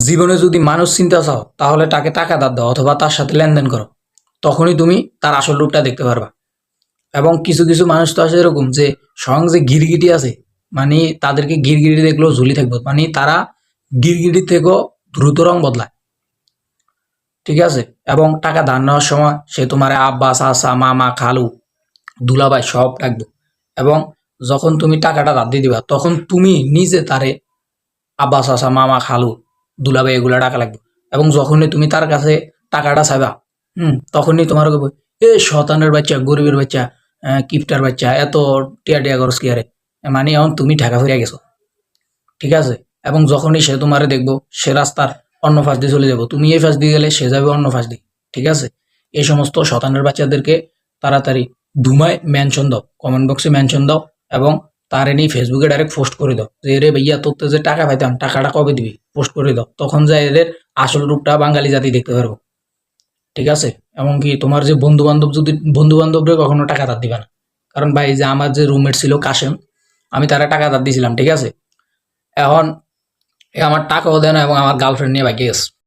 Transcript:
জীবনে যদি মানুষ চিনতে চাও তাহলে তাকে টাকা ধার দাও অথবা তার সাথে লেনদেন করো, তখনই তুমি তার আসল রূপটা দেখতে পারবা। এবং কিছু কিছু মানুষ তো আছে এরকম যে স্বয়ং যে গিরগিটি আছে, মানে তাদেরকে গিরগিটি দেখলেও ঝুলি থাকবে, মানে তারা গিরগিটির থেকেও দ্রুত রং বদলায়। ঠিক আছে? এবং টাকা ধার নেওয়ার সময় সে তোমার আব্বা, চাচা, মামা, খালু, দুলাভাই সব ডাকবে। এবং যখন তুমি টাকাটা ধার দিয়ে দিবা তখন তুমি নিজে তারে আব্বা, চাচা, মামা, খালু, দুলাভাই এগুলা টাকা লাগবে। এবং যখনই তুমি তার কাছে টাকাটা চাইবা, তখনই তোমার কইব, এ শতানের বাচ্চা, গরিবের বাচ্চা, কিপটার বাচ্চা, এত টিয়া টিয়া করস কি আরে, মানে এখন তুমি ঢাকা ফিরে গেছো। ঠিক আছে? এবং যখনই সে তোমারে দেখবো সে রাস্তার অন্য পাশ দিয়ে চলে যাবো, তুমি এই পাশ দিয়ে গেলে সে যাবে অন্য পাশ দিয়ে। ঠিক আছে? এই সমস্ত শতানের বাচ্চাদেরকে তাড়াতাড়ি ধুমায় মেনশন দাও, কমেন্ট বক্সে মেনশন দাও, এবং তার এনে ফেসবুকে ডাইরেক্ট পোস্ট করে দাও যে রে ভাইয়া তোর তো যে টাকা পাইতাম টাকাটা কবে দিবি, পোস্ট করে দাও। তখন যা এদের আসল রূপটা বাঙালি জাতি দেখতে পারবো। ঠিক আছে? এমনকি তোমার যে বন্ধু বান্ধব, যদি বন্ধু বান্ধবরে কখনো টাকা ধার দিবা না। কারণ ভাই যে আমার যে রুমমেট ছিল কাশেম, আমি তারা টাকা ধার দিয়েছিলাম। ঠিক আছে? এখন এ আমার টাকাও দেয় না এবং আমার গার্লফ্রেন্ড নিয়ে বাইকে গেছে।